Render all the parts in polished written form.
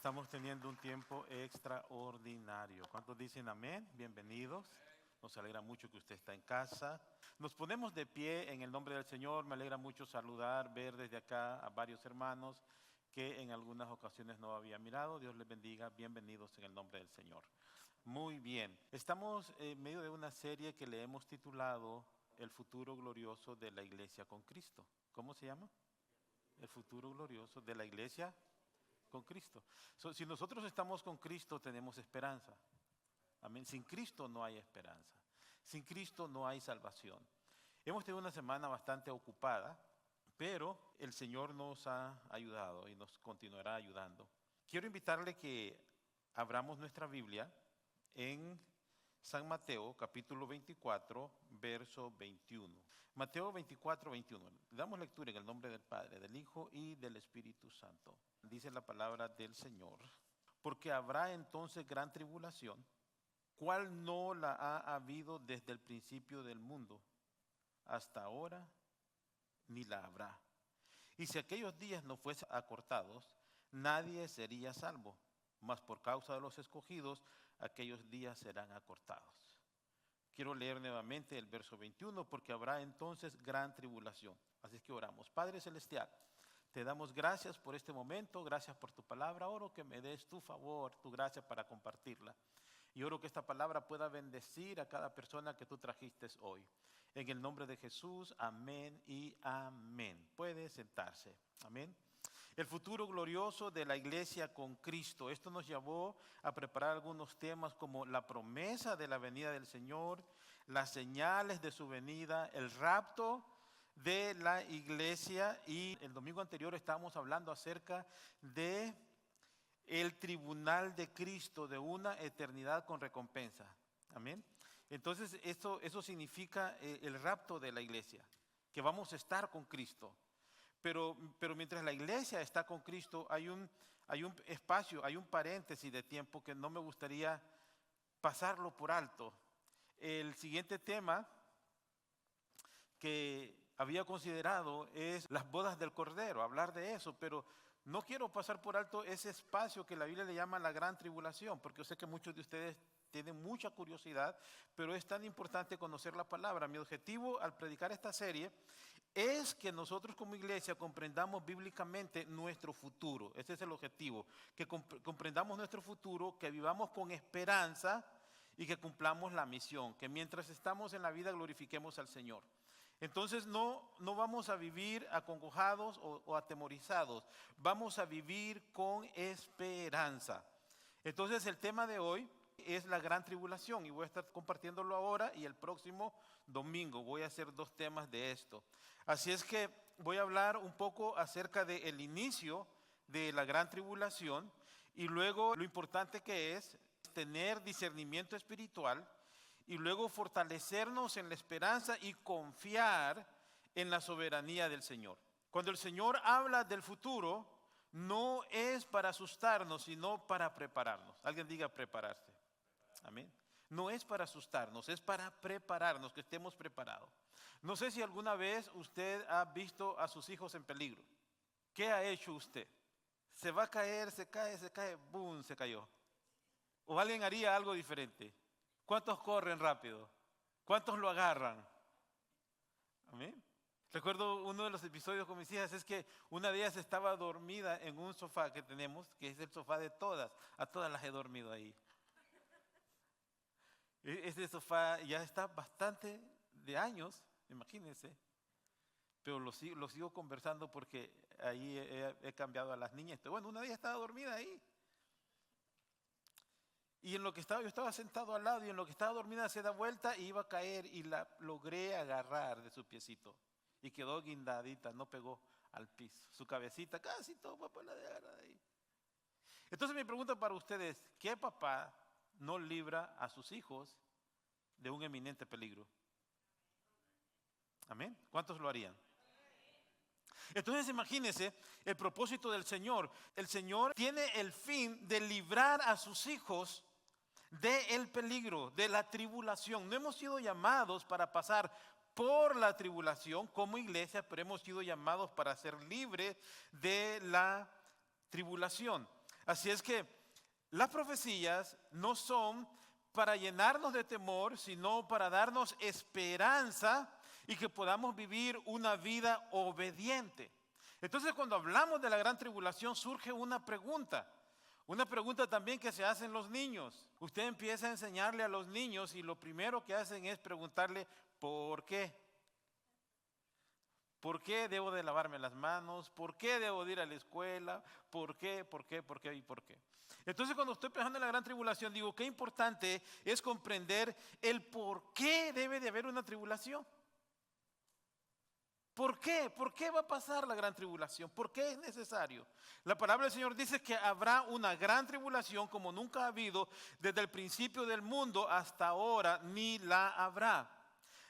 Estamos teniendo un tiempo extraordinario. ¿Cuántos dicen amén? Bienvenidos. Nos alegra mucho que usted está en casa. Nos ponemos de pie en el nombre del Señor. Me alegra mucho saludar, ver desde acá a varios hermanos que en algunas ocasiones no había mirado. Dios les bendiga. Bienvenidos en el nombre del Señor. Muy bien. Estamos en medio de una serie que le hemos titulado El futuro glorioso de la iglesia con Cristo. ¿Cómo se llama? El futuro glorioso de la iglesia con Cristo. Si nosotros estamos con Cristo, tenemos esperanza. Amén. Sin Cristo no hay esperanza. Sin Cristo no hay salvación. Hemos tenido una semana bastante ocupada, pero el Señor nos ha ayudado y nos continuará ayudando. Quiero invitarle que abramos nuestra Biblia en San Mateo, capítulo 24, verso 21. Mateo 24, 21. Damos lectura en el nombre del Padre, del Hijo y del Espíritu Santo. Dice la palabra del Señor. Porque habrá entonces gran tribulación, cual no la ha habido desde el principio del mundo, hasta ahora ni la habrá. Y si aquellos días no fuesen acortados, nadie sería salvo, mas por causa de los escogidos, aquellos días serán acortados. Quiero leer nuevamente el verso 21, porque habrá entonces gran tribulación. Así es que oramos. Padre Celestial, te damos gracias por este momento, gracias por tu palabra. Oro que me des tu favor, tu gracia para compartirla. Y oro que esta palabra pueda bendecir a cada persona que tú trajiste hoy. En el nombre de Jesús, amén y amén. Puede sentarse. Amén. El futuro glorioso de la iglesia con Cristo. Esto nos llevó a preparar algunos temas como la promesa de la venida del Señor, las señales de su venida, el rapto de la iglesia, y el domingo anterior estábamos hablando acerca de el tribunal de Cristo, de una eternidad con recompensa. Amén. Entonces eso significa el rapto de la iglesia, que vamos a estar con Cristo. Pero mientras la iglesia está con Cristo, hay un espacio, hay un paréntesis de tiempo que no me gustaría pasarlo por alto. El siguiente tema que había considerado es las bodas del Cordero, hablar de eso, pero no quiero pasar por alto ese espacio que la Biblia le llama la gran tribulación, porque yo sé que muchos de ustedes tienen mucha curiosidad, pero es tan importante conocer la palabra. Mi objetivo al predicar esta serie es que nosotros como iglesia comprendamos bíblicamente nuestro futuro. Ese es el objetivo, que comprendamos nuestro futuro, que vivamos con esperanza y que cumplamos la misión, que mientras estamos en la vida glorifiquemos al Señor. Entonces no vamos a vivir acongojados o atemorizados, vamos a vivir con esperanza. Entonces el tema de hoy es la gran tribulación y voy a estar compartiéndolo ahora y el próximo domingo voy a hacer 2 temas de esto. Así es que voy a hablar un poco acerca del inicio de la gran tribulación y luego lo importante que es tener discernimiento espiritual y luego fortalecernos en la esperanza y confiar en la soberanía del Señor. Cuando el Señor habla del futuro, no es para asustarnos, sino para prepararnos. Alguien diga prepararse. Amén. No es para asustarnos, es para prepararnos, que estemos preparados. No sé si alguna vez usted ha visto a sus hijos en peligro. ¿Qué ha hecho usted? Se va a caer, se cae, ¡boom!, se cayó. ¿O alguien haría algo diferente? ¿Cuántos corren rápido? ¿Cuántos lo agarran? Amén. Recuerdo uno de los episodios con mis hijas, es que una de ellas estaba dormida en un sofá que tenemos, que es el sofá de todas. A todas las he dormido ahí. Este sofá ya está bastante de años, imagínense. Pero lo sigo conversando porque ahí he cambiado a las niñas. Pero bueno, una de ellas estaba dormida ahí. Y en lo que yo estaba sentado al lado y en lo que estaba dormida se da vuelta y iba a caer y la logré agarrar de su piecito. Y quedó guindadita, no pegó al piso. Su cabecita casi todo papá la de agarrar ahí. Entonces mi pregunta para ustedes, ¿qué papá no libra a sus hijos de un eminente peligro? Amén. ¿Cuántos lo harían? Entonces imagínense el propósito del Señor. El Señor tiene el fin de librar a sus hijos del peligro, de la tribulación. No hemos sido llamados para pasar por la tribulación como iglesia, pero hemos sido llamados para ser libres de la tribulación. Así es que las profecías no son para llenarnos de temor, sino para darnos esperanza y que podamos vivir una vida obediente. Entonces, cuando hablamos de la gran tribulación, surge una pregunta también que se hacen los niños. Usted empieza a enseñarle a los niños y lo primero que hacen es preguntarle, ¿por qué? ¿Por qué debo de lavarme las manos? ¿Por qué debo de ir a la escuela? ¿Por qué? ¿Por qué? ¿Por qué? ¿Y por qué? Entonces, cuando estoy pensando en la gran tribulación, digo, qué importante es comprender el por qué debe de haber una tribulación. ¿Por qué? ¿Por qué va a pasar la gran tribulación? ¿Por qué es necesario? La palabra del Señor dice que habrá una gran tribulación como nunca ha habido desde el principio del mundo hasta ahora, ni la habrá.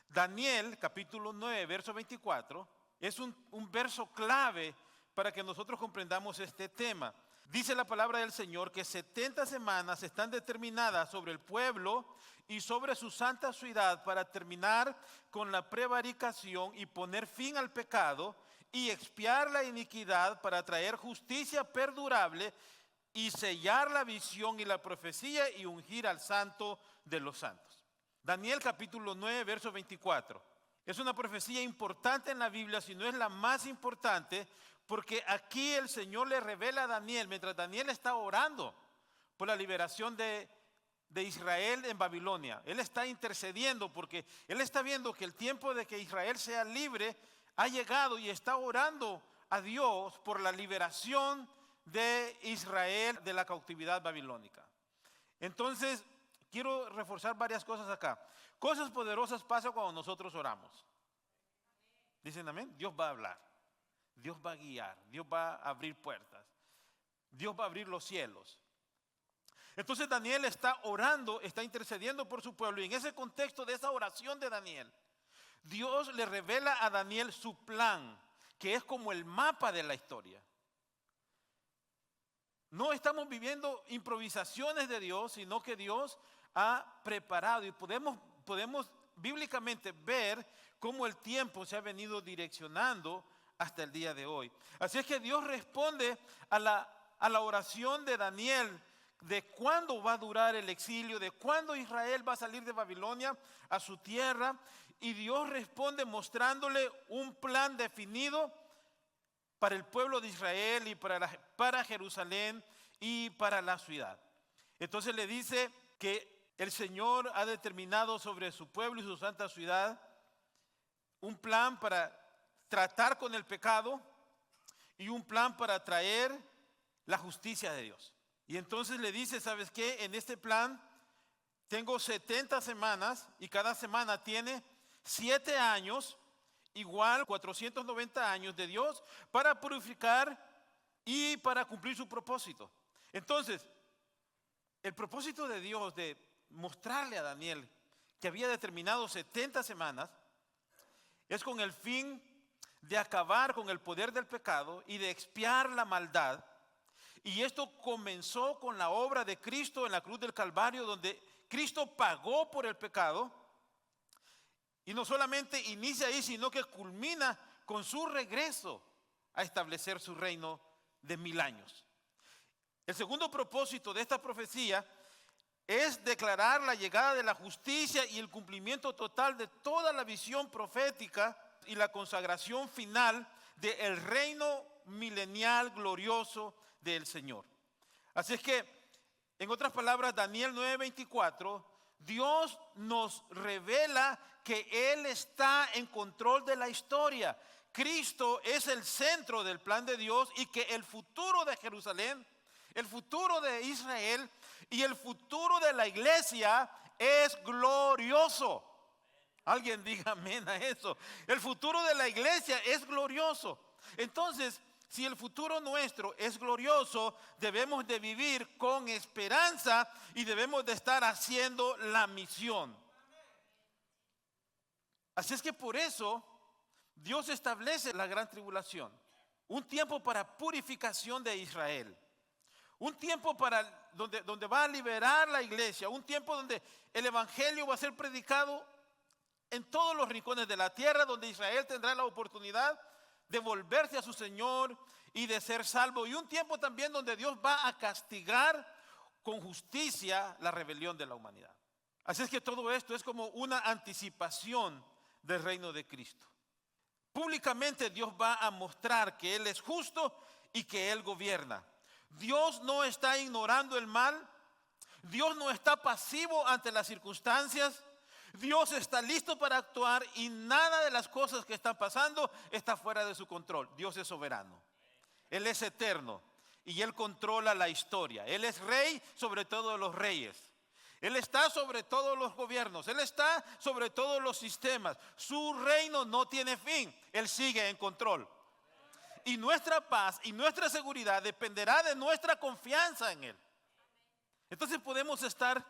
Daniel, capítulo 9, verso 24, es un verso clave para que nosotros comprendamos este tema. Dice la palabra del Señor que 70 semanas están determinadas sobre el pueblo y sobre su santa ciudad para terminar con la prevaricación y poner fin al pecado y expiar la iniquidad para traer justicia perdurable y sellar la visión y la profecía y ungir al santo de los santos. Daniel capítulo 9, verso 24. Es una profecía importante en la Biblia, si no es la más importante, porque aquí el Señor le revela a Daniel, mientras Daniel está orando por la liberación de Israel en Babilonia. Él está intercediendo porque él está viendo que el tiempo de que Israel sea libre ha llegado y está orando a Dios por la liberación de Israel de la cautividad babilónica. Entonces, quiero reforzar varias cosas acá. Cosas poderosas pasan cuando nosotros oramos. ¿Dicen amén? Dios va a hablar, Dios va a guiar, Dios va a abrir puertas, Dios va a abrir los cielos. Entonces Daniel está orando, está intercediendo por su pueblo, y en ese contexto de esa oración de Daniel, Dios le revela a Daniel su plan, que es como el mapa de la historia. No estamos viviendo improvisaciones de Dios, sino que Dios ha preparado, y podemos bíblicamente ver cómo el tiempo se ha venido direccionando hasta el día de hoy. Así es que Dios responde a la oración de Daniel de cuándo va a durar el exilio, de cuándo Israel va a salir de Babilonia a su tierra, y Dios responde mostrándole un plan definido para el pueblo de Israel y para Jerusalén y para la ciudad. Entonces le dice que el Señor ha determinado sobre su pueblo y su santa ciudad un plan para tratar con el pecado y un plan para traer la justicia de Dios. Y entonces le dice, ¿sabes qué? En este plan tengo 70 semanas y cada semana tiene 7 años, igual 490 años de Dios para purificar y para cumplir su propósito. Entonces, el propósito de Dios de mostrarle a Daniel que había determinado 70 semanas es con el fin de acabar con el poder del pecado y de expiar la maldad. Y esto comenzó con la obra de Cristo en la cruz del Calvario, donde Cristo pagó por el pecado. Y no solamente inicia ahí, sino que culmina con su regreso a establecer su reino de 1000 años. El segundo propósito de esta profecía es declarar la llegada de la justicia y el cumplimiento total de toda la visión profética y la consagración final del reino milenial glorioso del Señor. Así es que, en otras palabras, Daniel 9:24, Dios nos revela que Él está en control de la historia. Cristo es el centro del plan de Dios y que el futuro de Jerusalén, el futuro de Israel y el futuro de la iglesia es glorioso. Alguien diga amén a eso. El futuro de la iglesia es glorioso. Entonces, si el futuro nuestro es glorioso, debemos de vivir con esperanza y debemos de estar haciendo la misión. Así es que por eso Dios establece la gran tribulación, un tiempo para purificación de Israel, un tiempo para donde va a liberar la iglesia, un tiempo donde el evangelio va a ser predicado en todos los rincones de la tierra, donde Israel tendrá la oportunidad de volverse a su Señor y de ser salvo, y un tiempo también donde Dios va a castigar con justicia la rebelión de la humanidad. Así es que todo esto es como una anticipación del reino de Cristo. Públicamente Dios va a mostrar que Él es justo y que Él gobierna. Dios no está ignorando el mal. Dios no está pasivo ante las circunstancias. Dios está listo para actuar y nada de las cosas que están pasando está fuera de su control. Dios es soberano. Él es eterno y Él controla la historia. Él es rey sobre todos los reyes. Él está sobre todos los gobiernos. Él está sobre todos los sistemas. Su reino no tiene fin. Él sigue en control. Y nuestra paz y nuestra seguridad dependerá de nuestra confianza en Él. Entonces podemos estar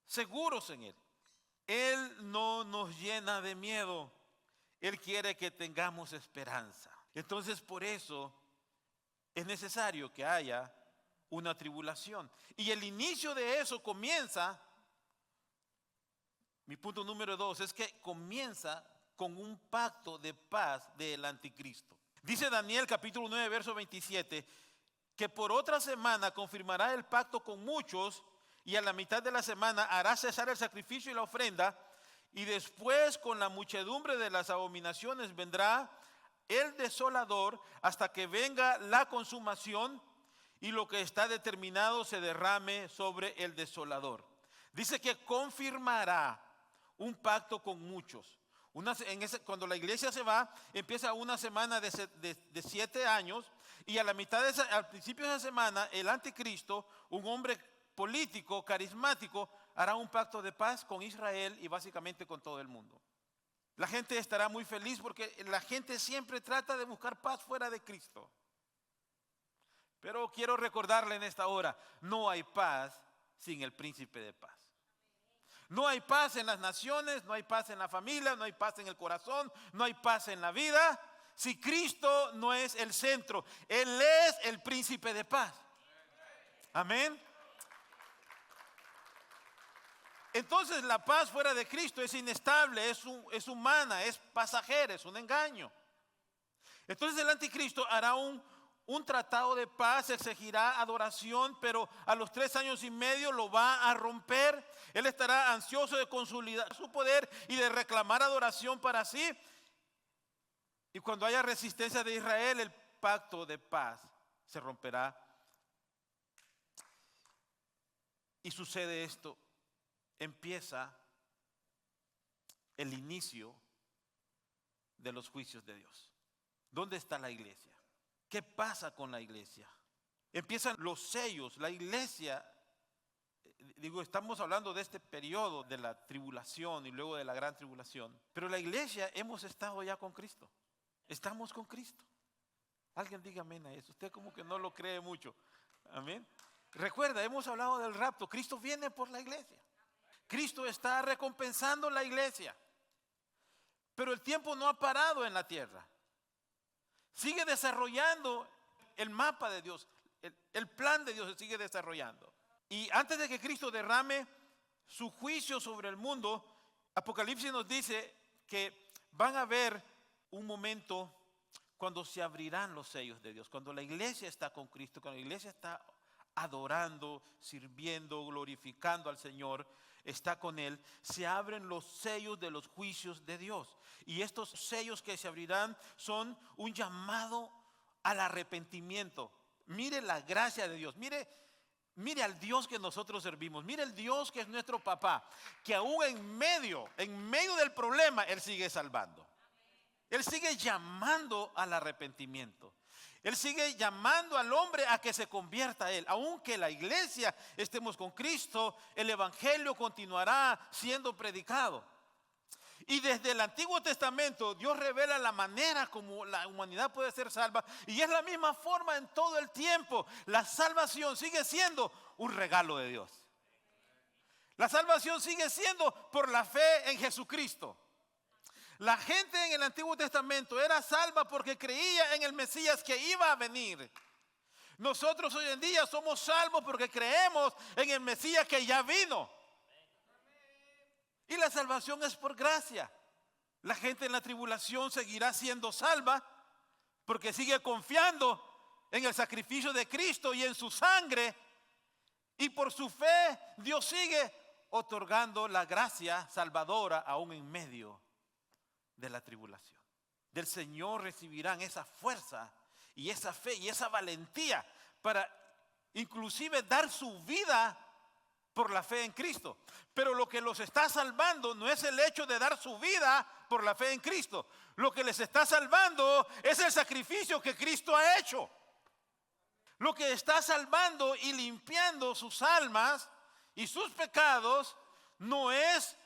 seguros en Él. Él no nos llena de miedo. Él quiere que tengamos esperanza. Entonces por eso es necesario que haya una tribulación. Y el inicio de eso comienza, mi punto número 2, es que comienza con un pacto de paz del anticristo. Dice Daniel capítulo 9, verso 27, que por otra semana confirmará el pacto con muchos y a la mitad de la semana hará cesar el sacrificio y la ofrenda y después con la muchedumbre de las abominaciones vendrá el desolador hasta que venga la consumación y lo que está determinado se derrame sobre el desolador. Dice que confirmará un pacto con muchos. Cuando la iglesia se va, empieza una semana de 7 años y a la mitad al principio de esa semana, el anticristo, un hombre político, carismático, hará un pacto de paz con Israel y básicamente con todo el mundo. La gente estará muy feliz porque la gente siempre trata de buscar paz fuera de Cristo. Pero quiero recordarle en esta hora, no hay paz sin el príncipe de paz. No hay paz en las naciones, no hay paz en la familia, no hay paz en el corazón, no hay paz en la vida. Si Cristo no es el centro, Él es el príncipe de paz. Amén. Entonces la paz fuera de Cristo es inestable, es humana, es pasajera, es un engaño. Entonces el anticristo hará un tratado de paz, exigirá adoración, pero a los 3 años y medio lo va a romper. Él estará ansioso de consolidar su poder y de reclamar adoración para sí. Y cuando haya resistencia de Israel, el pacto de paz se romperá. Y sucede esto, empieza el inicio de los juicios de Dios. ¿Dónde está la iglesia? ¿Qué pasa con la iglesia? Empiezan los sellos. La iglesia, estamos hablando de este periodo de la tribulación y luego de la gran tribulación. Pero la iglesia hemos estado ya con Cristo. Estamos con Cristo. Alguien diga amén a eso. Usted como que no lo cree mucho. Amén. Recuerda, hemos hablado del rapto. Cristo viene por la iglesia. Cristo está recompensando la iglesia. Pero el tiempo no ha parado en la tierra. Sigue desarrollando el mapa de Dios, el plan de Dios se sigue desarrollando. Y antes de que Cristo derrame su juicio sobre el mundo, Apocalipsis nos dice que van a haber un momento cuando se abrirán los sellos de Dios, cuando la iglesia está con Cristo, cuando la iglesia está adorando, sirviendo, glorificando al Señor, está con Él, se abren los sellos de los juicios de Dios. Y estos sellos que se abrirán son un llamado al arrepentimiento. Mire la gracia de Dios, mire al Dios que nosotros servimos, mire el Dios que es nuestro papá, que aún en medio del problema, Él sigue salvando. Él sigue llamando al arrepentimiento. Él sigue llamando al hombre a que se convierta a Él. Aunque la iglesia estemos con Cristo, el evangelio continuará siendo predicado. Y desde el Antiguo Testamento Dios revela la manera como la humanidad puede ser salva. Y es la misma forma en todo el tiempo. La salvación sigue siendo un regalo de Dios. La salvación sigue siendo por la fe en Jesucristo. La gente en el Antiguo Testamento era salva porque creía en el Mesías que iba a venir. Nosotros hoy en día somos salvos porque creemos en el Mesías que ya vino. Y la salvación es por gracia. La gente en la tribulación seguirá siendo salva porque sigue confiando en el sacrificio de Cristo y en su sangre. Y por su fe Dios sigue otorgando la gracia salvadora aún en medio de la tribulación. Del Señor recibirán esa fuerza y esa fe y esa valentía para inclusive dar su vida por la fe en Cristo. Pero lo que los está salvando no es el hecho de dar su vida por la fe en Cristo. Lo que les está salvando es el sacrificio que Cristo ha hecho. Lo que está salvando y limpiando sus almas y sus pecados no es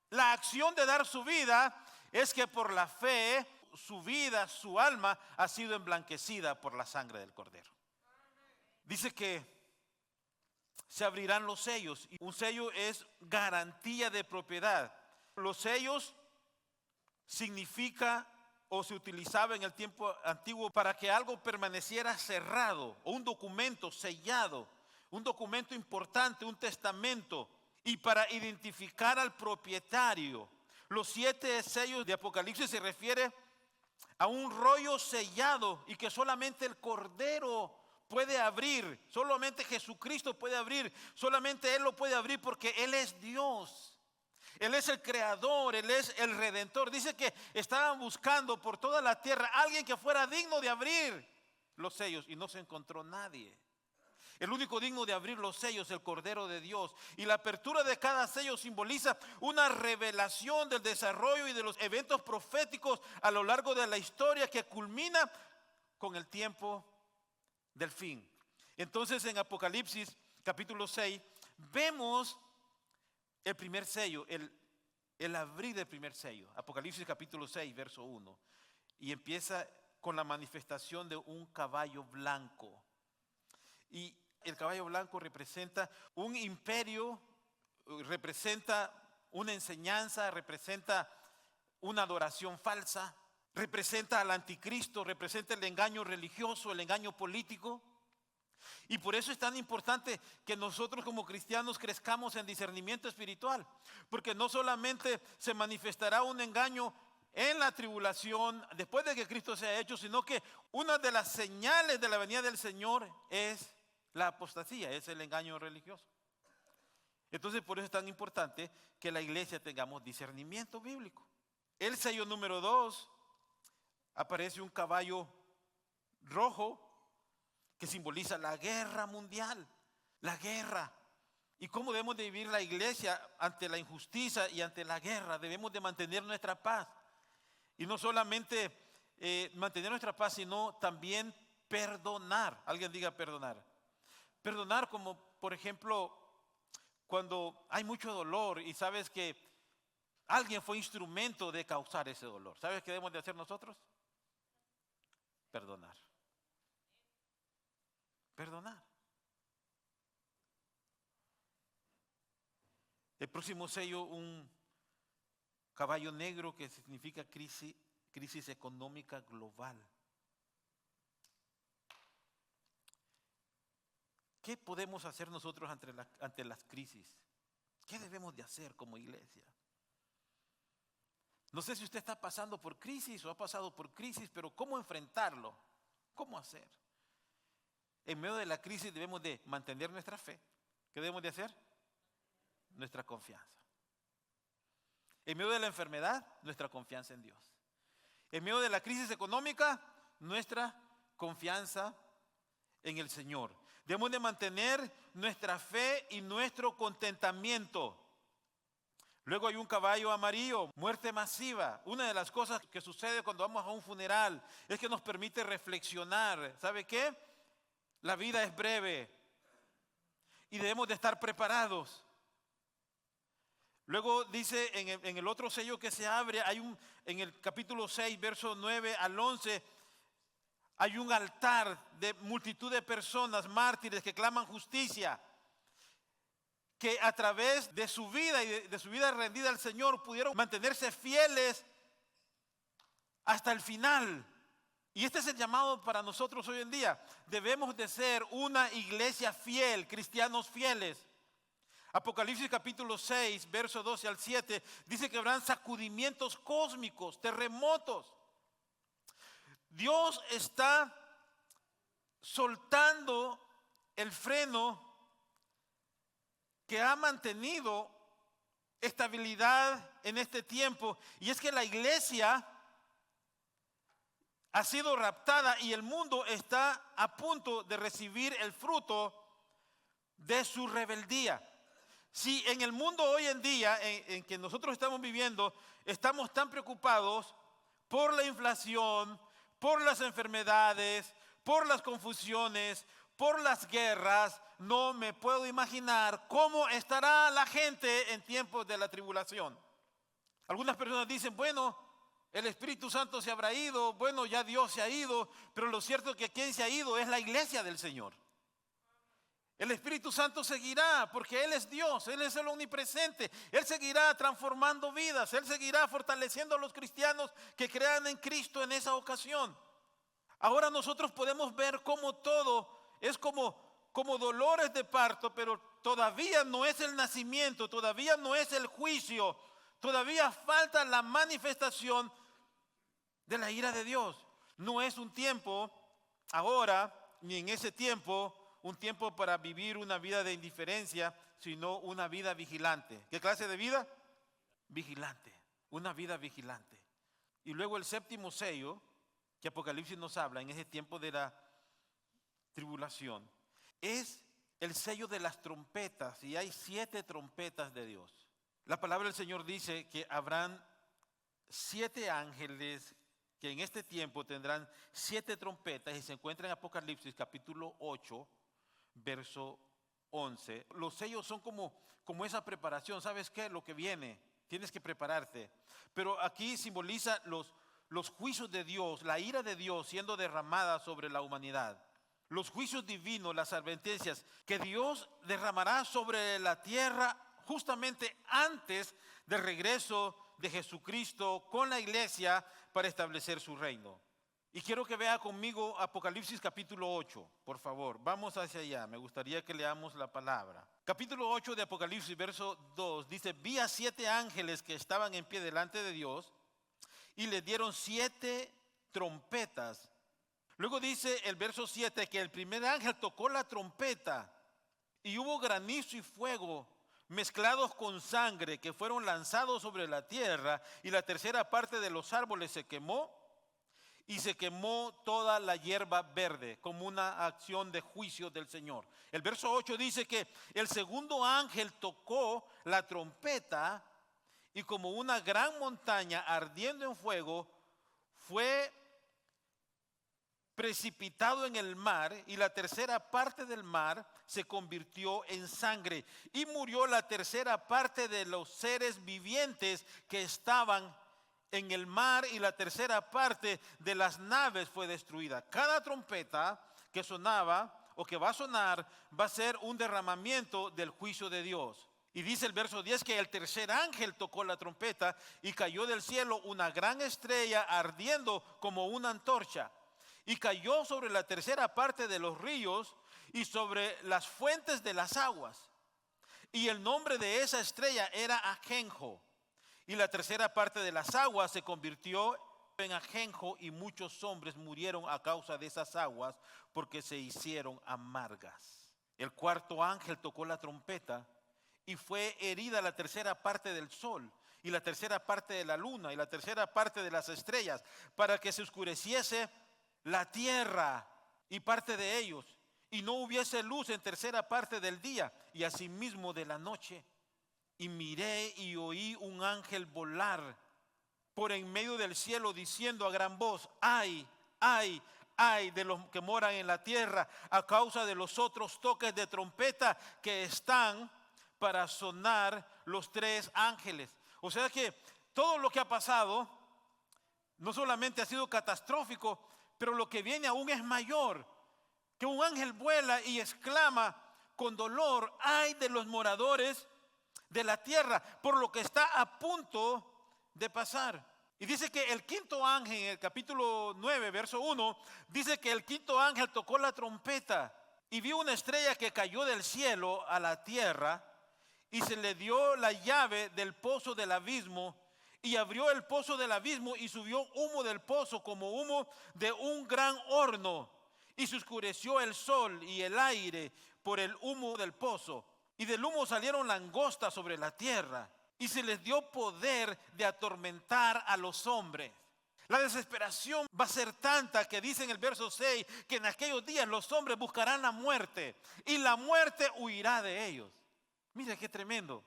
la acción de dar su vida, es que por la fe su vida, su alma ha sido emblanquecida por la sangre del Cordero. Dice que se abrirán los sellos. Y un sello es garantía de propiedad. Los sellos significa o se utilizaba en el tiempo antiguo para que algo permaneciera cerrado, o un documento sellado, un documento importante, un testamento, y para identificar al propietario. Los 7 sellos de Apocalipsis se refiere a un rollo sellado y que solamente el Cordero puede abrir, solamente Jesucristo puede abrir, solamente Él lo puede abrir porque Él es Dios. Él es el creador, Él es el redentor. Dice que estaban buscando por toda la tierra alguien que fuera digno de abrir los sellos y no se encontró nadie. El único digno de abrir los sellos es el Cordero de Dios. Y la apertura de cada sello simboliza una revelación del desarrollo y de los eventos proféticos a lo largo de la historia que culmina con el tiempo del fin. Entonces en Apocalipsis capítulo 6 vemos el primer sello, el abrir del primer sello. Apocalipsis capítulo 6 verso 1. Y empieza con la manifestación de un caballo blanco. Y el caballo blanco representa un imperio, representa una enseñanza, representa una adoración falsa, representa al anticristo, representa el engaño religioso, el engaño político. Y por eso es tan importante que nosotros como cristianos crezcamos en discernimiento espiritual, porque no solamente se manifestará un engaño en la tribulación después de que Cristo se ha hecho, sino que una de las señales de la venida del Señor es la apostasía, es el engaño religioso. Entonces por eso es tan importante que la iglesia tengamos discernimiento bíblico. El sello número 2 aparece un caballo rojo que simboliza la guerra mundial, la guerra. ¿Y cómo debemos de vivir la iglesia ante la injusticia y ante la guerra? Debemos de mantener nuestra paz. Y no solamente mantener nuestra paz, sino también perdonar. Alguien diga perdonar. Perdonar como, por ejemplo, cuando hay mucho dolor y sabes que alguien fue instrumento de causar ese dolor. ¿Sabes qué debemos de hacer nosotros? Perdonar. Perdonar. El próximo sello, un caballo negro que significa crisis económica global. ¿Qué podemos hacer nosotros ante las crisis? ¿Qué debemos de hacer como iglesia? No sé si usted está pasando por crisis o ha pasado por crisis, pero ¿cómo enfrentarlo? ¿Cómo hacer? En medio de la crisis debemos de mantener nuestra fe. ¿Qué debemos de hacer? Nuestra confianza. En medio de la enfermedad, nuestra confianza en Dios. En medio de la crisis económica, nuestra confianza en el Señor. Debemos de mantener nuestra fe y nuestro contentamiento. Luego hay un caballo amarillo, muerte masiva. Una de las cosas que sucede cuando vamos a un funeral es que nos permite reflexionar. ¿Sabe qué? La vida es breve y debemos de estar preparados. Luego dice en el otro sello que se abre, en el capítulo 6, versos 9 al 11, hay un altar de multitud de personas, mártires que claman justicia, que a través de su vida y de su vida rendida al Señor pudieron mantenerse fieles hasta el final. Y este es el llamado para nosotros hoy en día. Debemos de ser una iglesia fiel, cristianos fieles. Apocalipsis capítulo 6, verso 12 al 7, dice que habrán sacudimientos cósmicos, terremotos. Dios está soltando el freno que ha mantenido estabilidad en este tiempo, y es que la iglesia ha sido raptada y el mundo está a punto de recibir el fruto de su rebeldía. Si en el mundo hoy en día en que nosotros estamos viviendo, estamos tan preocupados por la inflación, por las enfermedades, por las confusiones, por las guerras, no me puedo imaginar cómo estará la gente en tiempos de la tribulación. Algunas personas dicen, bueno, el Espíritu Santo se habrá ido, bueno, ya Dios se ha ido, pero lo cierto es que quien se ha ido es la iglesia del Señor. El Espíritu Santo seguirá porque Él es Dios, Él es el omnipresente. Él seguirá transformando vidas, Él seguirá fortaleciendo a los cristianos que crean en Cristo en esa ocasión. Ahora nosotros podemos ver cómo todo es como dolores de parto, pero todavía no es el nacimiento, todavía no es el juicio, todavía falta la manifestación de la ira de Dios. No es un tiempo ahora, ni en ese tiempo, un tiempo para vivir una vida de indiferencia, sino una vida vigilante. ¿Qué clase de vida? Vigilante, una vida vigilante. Y luego el séptimo sello, que Apocalipsis nos habla en ese tiempo de la tribulación, es el sello de las trompetas, y hay 7 trompetas de Dios. La palabra del Señor dice que habrán 7 ángeles que en este tiempo tendrán 7 trompetas, y se encuentra en Apocalipsis capítulo 8, verso 11. Los sellos son como esa preparación. ¿Sabes qué? Lo que viene, tienes que prepararte. Pero aquí simboliza los juicios de Dios, la ira de Dios siendo derramada sobre la humanidad. Los juicios divinos, las advertencias que Dios derramará sobre la tierra justamente antes del regreso de Jesucristo con la iglesia para establecer su reino. Y quiero que vea conmigo Apocalipsis capítulo 8, por favor. Vamos hacia allá, me gustaría que leamos la palabra. Capítulo 8 de Apocalipsis, verso 2, dice: vi a 7 ángeles que estaban en pie delante de Dios y le dieron 7 trompetas. Luego dice el verso 7 que el primer ángel tocó la trompeta y hubo granizo y fuego mezclados con sangre que fueron lanzados sobre la tierra, y la tercera parte de los árboles se quemó, y se quemó toda la hierba verde como una acción de juicio del Señor. El verso 8 dice que el segundo ángel tocó la trompeta y como una gran montaña ardiendo en fuego fue precipitado en el mar, y la tercera parte del mar se convirtió en sangre, y murió la tercera parte de los seres vivientes que estaban en el mar, y la tercera parte de las naves fue destruida. Cada trompeta que sonaba o que va a sonar va a ser un derramamiento del juicio de Dios. Y dice el verso 10 que el tercer ángel tocó la trompeta y cayó del cielo una gran estrella ardiendo como una antorcha, y cayó sobre la tercera parte de los ríos y sobre las fuentes de las aguas. Y el nombre de esa estrella era Ajenjo. Y la tercera parte de las aguas se convirtió en ajenjo, y muchos hombres murieron a causa de esas aguas porque se hicieron amargas. El cuarto ángel tocó la trompeta y fue herida la tercera parte del sol y la tercera parte de la luna y la tercera parte de las estrellas, para que se oscureciese la tierra y parte de ellos, y no hubiese luz en tercera parte del día y asimismo de la noche. Y miré y oí un ángel volar por en medio del cielo, diciendo a gran voz: ay, ay, ay de los que moran en la tierra, a causa de los otros toques de trompeta que están para sonar los 3 ángeles. O sea que todo lo que ha pasado no solamente ha sido catastrófico, pero lo que viene aún es mayor. Que un ángel vuela y exclama con dolor: ay de los moradores de la tierra, por lo que está a punto de pasar. Y dice que el quinto ángel, en el capítulo 9, verso 1, dice que el quinto ángel tocó la trompeta y vio una estrella que cayó del cielo a la tierra, y se le dio la llave del pozo del abismo, y abrió el pozo del abismo y subió humo del pozo como humo de un gran horno. Y se oscureció el sol y el aire por el humo del pozo. Y del humo salieron langostas sobre la tierra. Y se les dio poder de atormentar a los hombres. La desesperación va a ser tanta que dice en el verso 6 que en aquellos días los hombres buscarán la muerte y la muerte huirá de ellos. Mira qué tremendo.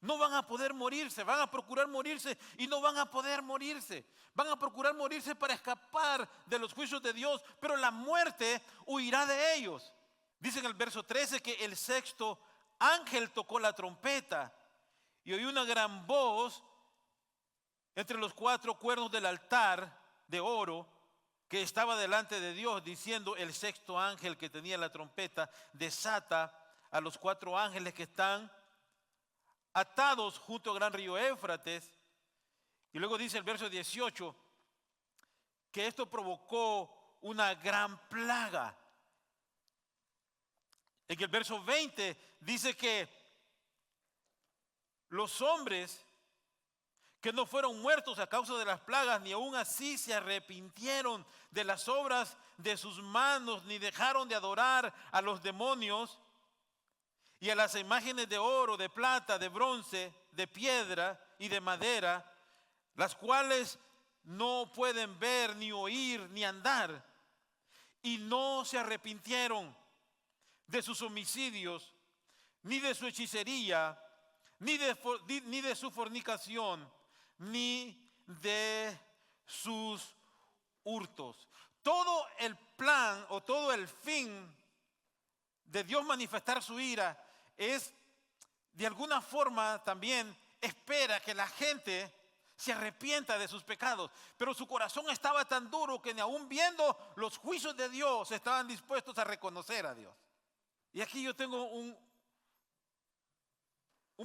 No van a poder morirse, van a procurar morirse y no van a poder morirse. Van a procurar morirse para escapar de los juicios de Dios, pero la muerte huirá de ellos. Dice en el verso 13 que el sexto ángel tocó la trompeta y oyó una gran voz entre los 4 cuernos del altar de oro que estaba delante de Dios, diciendo: el sexto ángel que tenía la trompeta desata a los 4 ángeles que están atados junto al gran río Éufrates. Y luego dice el verso 18 que esto provocó una gran plaga. En el verso 20 dice que los hombres que no fueron muertos a causa de las plagas, ni aún así se arrepintieron de las obras de sus manos, ni dejaron de adorar a los demonios y a las imágenes de oro, de plata, de bronce, de piedra y de madera, las cuales no pueden ver, ni oír, ni andar. Y no se arrepintieron de sus homicidios, ni de su hechicería, ni de su fornicación, ni de sus hurtos. Todo el plan o todo el fin de Dios manifestar su ira es, de alguna forma, también espera que la gente se arrepienta de sus pecados. Pero su corazón estaba tan duro que ni aún viendo los juicios de Dios estaban dispuestos a reconocer a Dios. Y aquí yo tengo un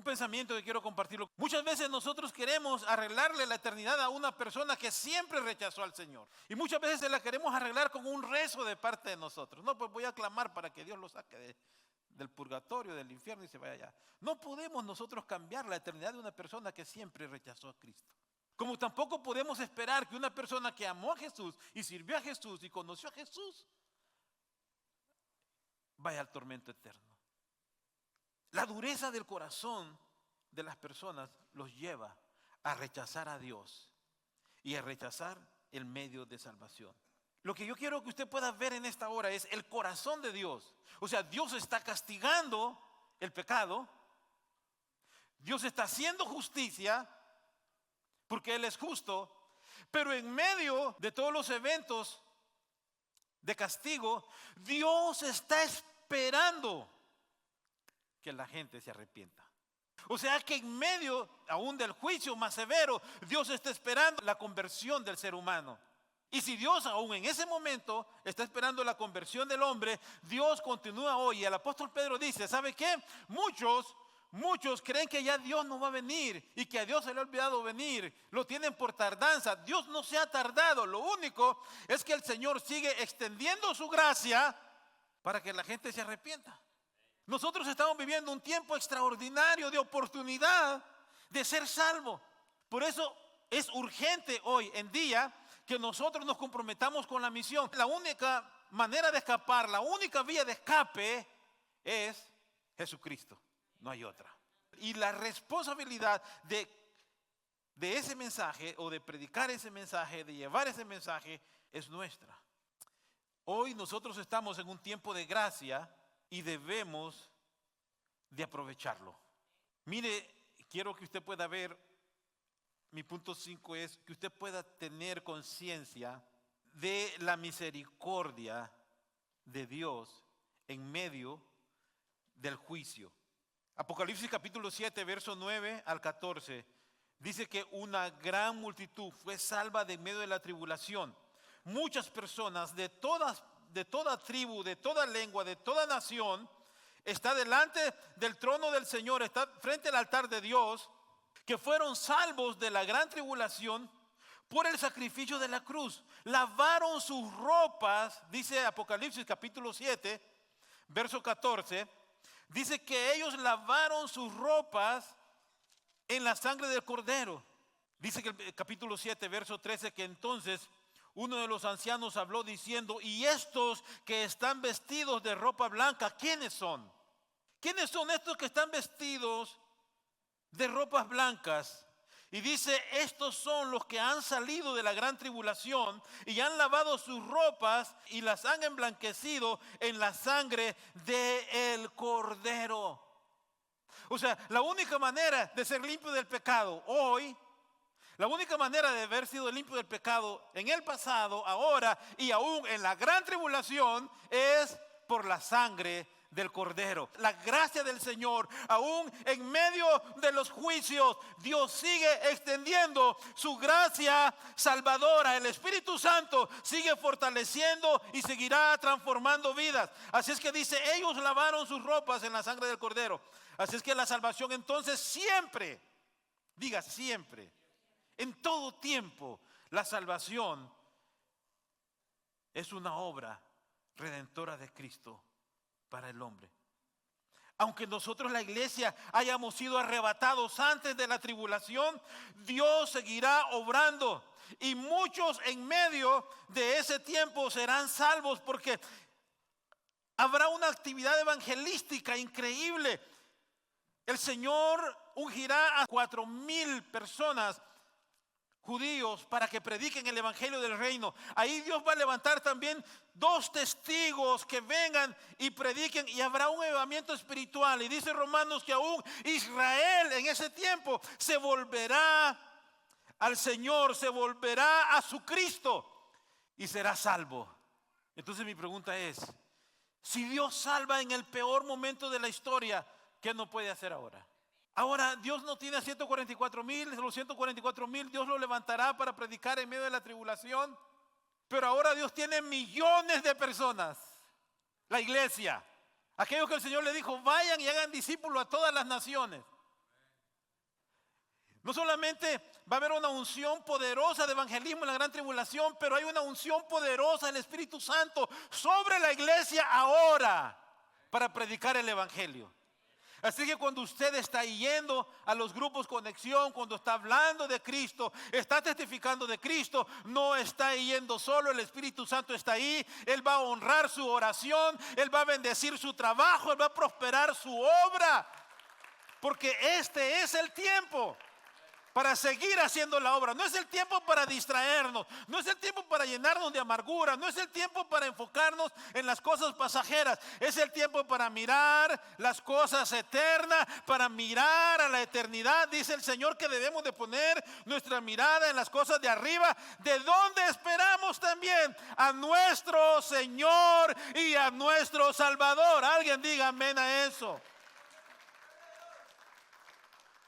pensamiento que quiero compartirlo. Muchas veces nosotros queremos arreglarle la eternidad a una persona que siempre rechazó al Señor. Y muchas veces se la queremos arreglar con un rezo de parte de nosotros. No, pues voy a clamar para que Dios lo saque del purgatorio, del infierno y se vaya allá. No podemos nosotros cambiar la eternidad de una persona que siempre rechazó a Cristo. Como tampoco podemos esperar que una persona que amó a Jesús y sirvió a Jesús y conoció a Jesús vaya al tormento eterno. La dureza del corazón de las personas los lleva a rechazar a Dios y a rechazar el medio de salvación. Lo que yo quiero que usted pueda ver en esta hora es el corazón de Dios. O sea, Dios está castigando el pecado. Dios está haciendo justicia porque Él es justo. Pero en medio de todos los eventos de castigo, Dios está esperando que la gente se arrepienta. O sea que en medio aún del juicio más severo, Dios está esperando la conversión del ser humano. Y si Dios aún en ese momento está esperando la conversión del hombre, Dios continúa hoy. Y el apóstol Pedro dice: ¿sabe qué? Muchos creen que ya Dios no va a venir y que a Dios se le ha olvidado venir. Lo tienen por tardanza. Dios no se ha tardado. Lo único es que el Señor sigue extendiendo su gracia para que la gente se arrepienta. Nosotros estamos viviendo un tiempo extraordinario de oportunidad de ser salvo. Por eso es urgente hoy en día que nosotros nos comprometamos con la misión. La única manera de escapar, la única vía de escape es Jesucristo. No hay otra. Y la responsabilidad de ese mensaje o de predicar ese mensaje, de llevar ese mensaje, es nuestra. Hoy nosotros estamos en un tiempo de gracia y debemos de aprovecharlo. Mire, quiero que usted pueda ver, mi punto 5 es que usted pueda tener conciencia de la misericordia de Dios en medio del juicio. Apocalipsis capítulo 7, verso 9 al 14, dice que una gran multitud fue salva de en medio de la tribulación. Muchas personas de toda tribu, de toda lengua, de toda nación, está delante del trono del Señor, está frente al altar de Dios, que fueron salvos de la gran tribulación por el sacrificio de la cruz. Lavaron sus ropas, dice Apocalipsis capítulo 7, verso 14, dice que ellos lavaron sus ropas en la sangre del Cordero. Dice que el capítulo 7, verso 13, que entonces uno de los ancianos habló diciendo: ¿y estos que están vestidos de ropa blanca, quiénes son? ¿Quiénes son estos que están vestidos de ropas blancas? Y dice: estos son los que han salido de la gran tribulación y han lavado sus ropas y las han emblanquecido en la sangre del Cordero. O sea, la única manera de ser limpio del pecado hoy, la única manera de haber sido limpio del pecado en el pasado, ahora y aún en la gran tribulación, es por la sangre del Cordero. La gracia del Señor, aún en medio de los juicios, Dios sigue extendiendo su gracia salvadora. El Espíritu Santo sigue fortaleciendo y seguirá transformando vidas. Así es que dice: ellos lavaron sus ropas en la sangre del Cordero. Así es que la salvación entonces siempre, diga siempre, en todo tiempo, la salvación es una obra redentora de Cristo para el hombre. Aunque nosotros, la iglesia, hayamos sido arrebatados antes de la tribulación, Dios seguirá obrando. Y muchos en medio de ese tiempo serán salvos, porque habrá una actividad evangelística increíble. El Señor ungirá a 4,000 personas, judíos, para que prediquen el evangelio del reino. Ahí Dios va a levantar también 2 testigos que vengan y prediquen, y habrá un avivamiento espiritual. Y dice Romanos que aún Israel en ese tiempo se volverá al Señor, se volverá a su Cristo y será salvo. Entonces mi pregunta es: si Dios salva en el peor momento de la historia, ¿qué no puede hacer ahora? Ahora Dios no tiene a 144,000, los 144,000 Dios los levantará para predicar en medio de la tribulación. Pero ahora Dios tiene millones de personas, la iglesia, aquellos que el Señor le dijo: vayan y hagan discípulos a todas las naciones. No solamente va a haber una unción poderosa de evangelismo en la gran tribulación, pero hay una unción poderosa del Espíritu Santo sobre la iglesia ahora para predicar el evangelio. Así que cuando usted está yendo a los grupos Conexión, cuando está hablando de Cristo, está testificando de Cristo, no está yendo solo. El Espíritu Santo está ahí. Él va a honrar su oración, Él va a bendecir su trabajo, Él va a prosperar su obra, porque este es el tiempo para seguir haciendo la obra. No es el tiempo para distraernos, no es el tiempo para llenarnos de amargura, no es el tiempo para enfocarnos en las cosas pasajeras. Es el tiempo para mirar las cosas eternas, para mirar a la eternidad. Dice el Señor que debemos de poner nuestra mirada en las cosas de arriba, de donde esperamos también a nuestro Señor y a nuestro Salvador. Alguien diga amén a eso.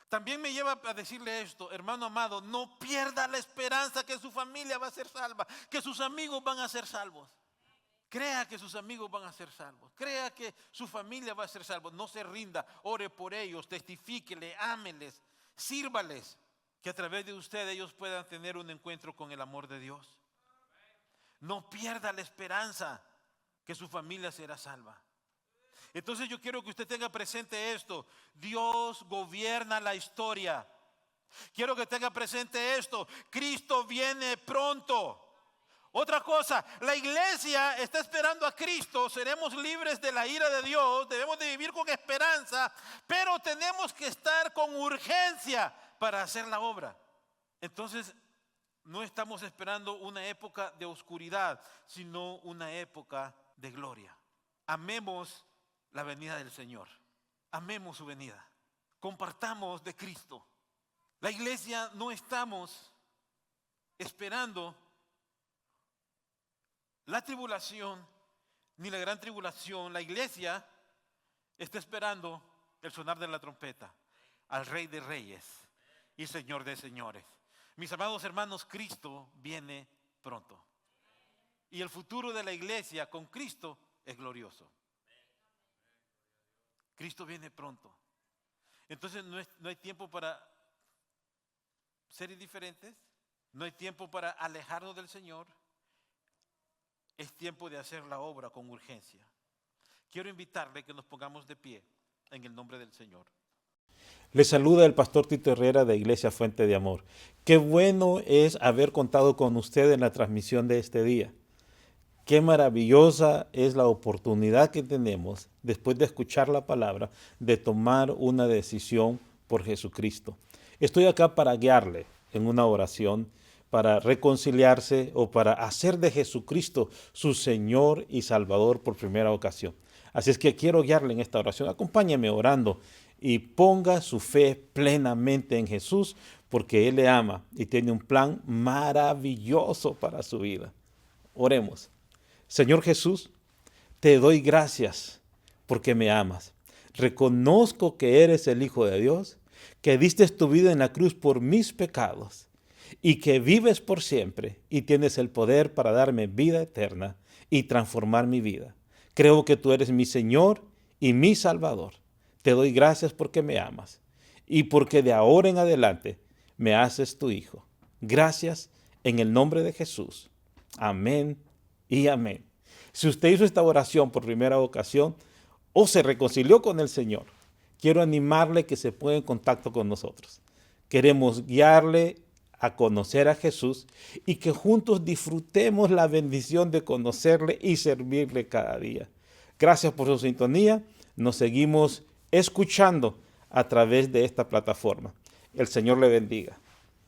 También me lleva a decirle esto: hermano amado, no pierda la esperanza que su familia va a ser salva, que sus amigos van a ser salvos. Crea que sus amigos van a ser salvos, crea que su familia va a ser salva. No se rinda, ore por ellos, testifíquele, ámeles, sírvales, que a través de usted ellos puedan tener un encuentro con el amor de Dios. No pierda la esperanza que su familia será salva. Entonces yo quiero que usted tenga presente esto: Dios gobierna la historia. Quiero que tenga presente esto: Cristo viene pronto. Otra cosa, la iglesia está esperando a Cristo. Seremos libres de la ira de Dios. Debemos de vivir con esperanza, pero tenemos que estar con urgencia para hacer la obra. Entonces no estamos esperando una época de oscuridad, sino una época de gloria. Amemos la venida del Señor, amemos su venida, compartamos de Cristo. La iglesia no estamos esperando la tribulación ni la gran tribulación. La iglesia está esperando el sonar de la trompeta al Rey de Reyes y Señor de Señores. Mis amados hermanos, Cristo viene pronto y el futuro de la iglesia con Cristo es glorioso. Cristo viene pronto. Entonces no hay tiempo para ser indiferentes, no hay tiempo para alejarnos del Señor. Es tiempo de hacer la obra con urgencia. Quiero invitarle que nos pongamos de pie en el nombre del Señor. Les saluda el pastor Tito Herrera de Iglesia Fuente de Amor. Qué bueno es haber contado con usted en la transmisión de este día. Qué maravillosa es la oportunidad que tenemos, después de escuchar la palabra, de tomar una decisión por Jesucristo. Estoy acá para guiarle en una oración, para reconciliarse o para hacer de Jesucristo su Señor y Salvador por primera ocasión. Así es que quiero guiarle en esta oración. Acompáñeme orando y ponga su fe plenamente en Jesús, porque Él le ama y tiene un plan maravilloso para su vida. Oremos. Señor Jesús, te doy gracias porque me amas. Reconozco que eres el Hijo de Dios, que diste tu vida en la cruz por mis pecados y que vives por siempre y tienes el poder para darme vida eterna y transformar mi vida. Creo que tú eres mi Señor y mi Salvador. Te doy gracias porque me amas y porque de ahora en adelante me haces tu Hijo. Gracias en el nombre de Jesús. Amén y amén. Si usted hizo esta oración por primera ocasión o se reconcilió con el Señor, quiero animarle que se ponga en contacto con nosotros. Queremos guiarle a conocer a Jesús y que juntos disfrutemos la bendición de conocerle y servirle cada día. Gracias por su sintonía. Nos seguimos escuchando a través de esta plataforma. El Señor le bendiga.